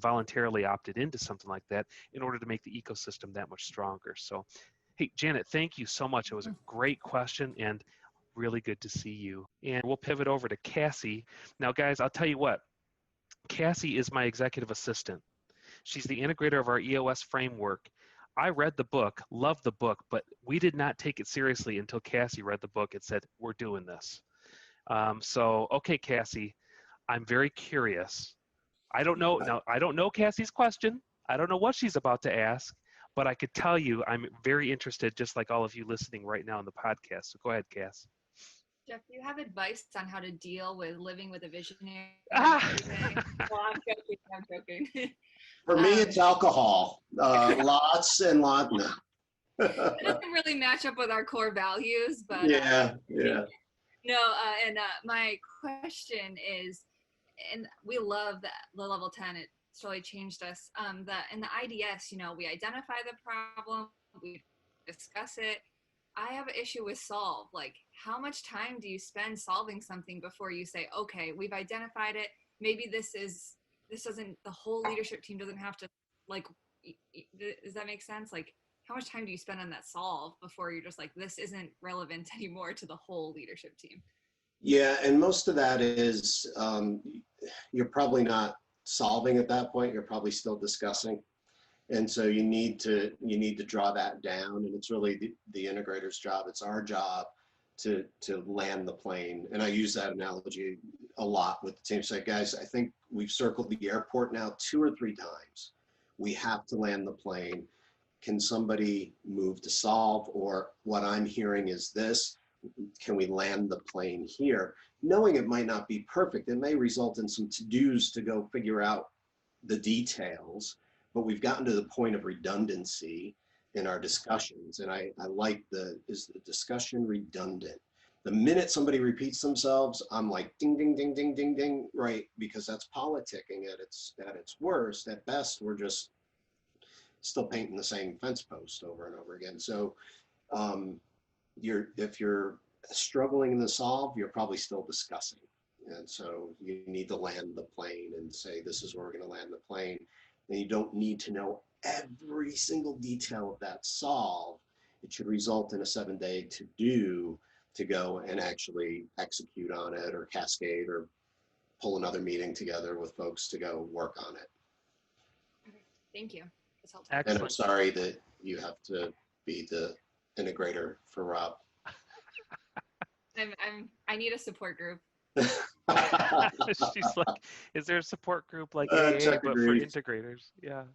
A: voluntarily opted into something like that in order to make the ecosystem that much stronger. So, hey, Janet, thank you so much. It was a great question and really good to see you. And we'll pivot over to Cassie. Now, guys, I'll tell you what. Cassie is my executive assistant. She's the integrator of our EOS framework. I read the book, loved the book, but we did not take it seriously until Cassie read the book and said, we're doing this. Okay, Cassie, I'm very curious. I don't know Cassie's question. I don't know what she's about to ask, but I could tell you I'm very interested, just like all of you listening right now on the podcast. So go ahead, Cass.
F: Jeff, do you have advice on how to deal with living with a visionary?
A: Well,
F: I'm joking.
B: For me, it's alcohol. Lots and lots. No.
F: It doesn't really match up with our core values, but
B: yeah.
F: No, my question is, and we love that the level 10. It's really changed us. In the IDS, we identify the problem, we discuss it. I have an issue with solve. Like, how much time do you spend solving something before you say, okay, we've identified it. Maybe the whole leadership team doesn't have to, like, does that make sense? Like, how much time do you spend on that solve before you're just like, this isn't relevant anymore to the whole leadership team?
B: Yeah, and most of that is you're probably not solving at that point. You're probably still discussing, and so you need to draw that down. And it's really the integrator's job. It's our job to land the plane. And I use that analogy a lot with the team. Say, guys, I think we've circled the airport now 2 or 3 times. We have to land the plane. Can somebody move to solve? Or what I'm hearing is this. Can we land the plane here? Knowing it might not be perfect, it may result in some to-dos to go figure out the details, but we've gotten to the point of redundancy in our discussions. And I like is the discussion redundant? The minute somebody repeats themselves, I'm like, ding, ding, ding, ding, ding, ding, right? Because that's politicking at its worst. At best, we're just still painting the same fence post over and over again. So if you're struggling in the solve, you're probably still discussing. And so you need to land the plane and say, this is where we're going to land the plane. And you don't need to know every single detail of that solve. It should result in a 7-day to-do to go and actually execute on it, or cascade, or pull another meeting together with folks to go work on it.
F: Okay. Thank you. That's helpful.
A: Excellent.
B: And I'm sorry that you have to be the integrator for Rob.
F: I need a support group.
A: She's like, is there a support group like AA, but for integrators? Yeah.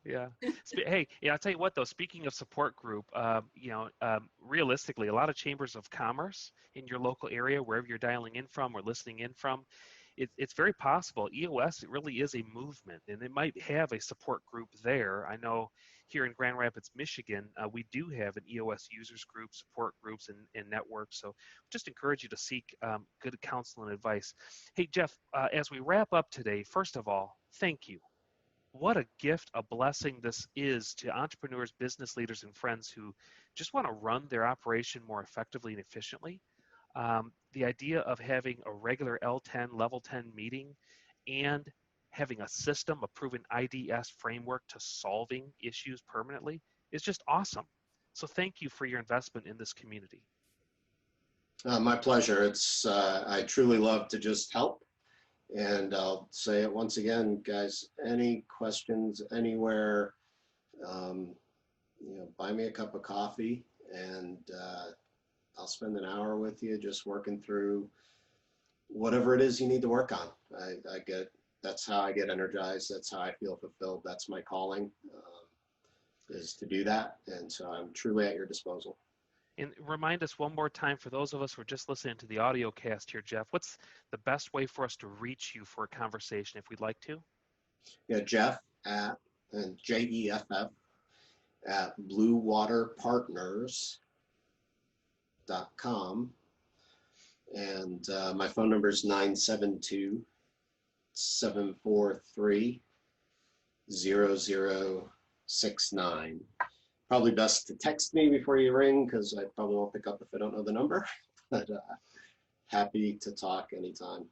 A: Hey, I'll tell you what though, speaking of support group, realistically, a lot of chambers of commerce in your local area, wherever you're dialing in from or listening in from, it's very possible. EOS, it really is a movement, and it might have a support group there. I know here in Grand Rapids, Michigan, we do have an EOS users group, support groups, and networks. So just encourage you to seek good counsel and advice. Hey, Jeff, as we wrap up today, first of all, thank you. What a gift, a blessing this is to entrepreneurs, business leaders, and friends who just want to run their operation more effectively and efficiently. The idea of having a regular L10, level 10 meeting and having a system, a proven IDS framework to solving issues permanently is just awesome. So thank you for your investment in this community.
B: My pleasure. It's I truly love to just help. And I'll say it once again, guys, any questions anywhere, buy me a cup of coffee, and I'll spend an hour with you just working through whatever it is you need to work on. That's how I get energized. That's how I feel fulfilled. That's my calling, is to do that. And so I'm truly at your disposal.
A: And remind us one more time, for those of us who are just listening to the audio cast here, Jeff, what's the best way for us to reach you for a conversation if we'd like to?
B: Yeah, Jeff and JEFF at bluewaterpartners.com. And my phone number is 972-743-0069. Probably best to text me before you ring, because I probably won't pick up if I don't know the number. But happy to talk anytime.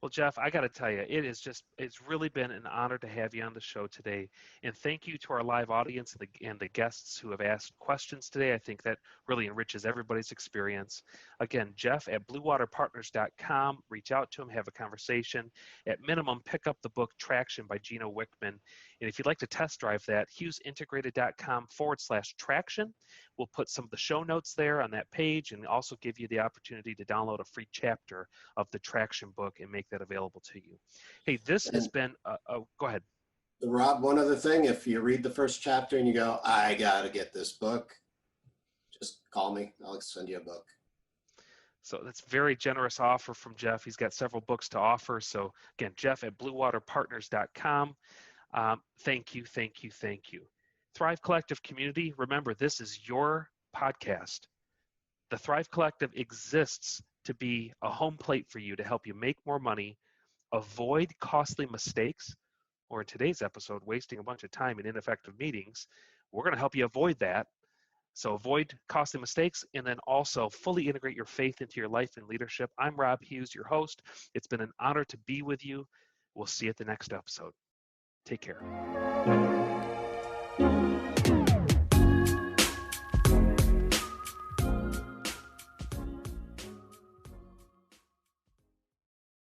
A: Well, Jeff, I got to tell you, it's really been an honor to have you on the show today. And thank you to our live audience and the guests who have asked questions today. I think that really enriches everybody's experience. Again, Jeff at bluewaterpartners.com. Reach out to him, have a conversation. At minimum, pick up the book Traction by Gino Wickman. And if you'd like to test drive that, HughesIntegrated.com/traction. We'll put some of the show notes there on that page, and also give you the opportunity to download a free chapter of the Traction book and make that available to you. Hey, this has been, go ahead.
B: Rob, one other thing, if you read the first chapter and you go, I got to get this book, just call me. I'll send you a book.
A: So that's a very generous offer from Jeff. He's got several books to offer. So again, Jeff at bluewaterpartners.com. Thank you. Thrive Collective community, remember, this is your podcast. The Thrive Collective exists to be a home plate for you, to help you make more money, avoid costly mistakes, or in today's episode, wasting a bunch of time in ineffective meetings. We're going to help you avoid that. So avoid costly mistakes, and then also fully integrate your faith into your life and leadership. I'm Rob Hughes, your host. It's been an honor to be with you. We'll see you at the next episode. Take care.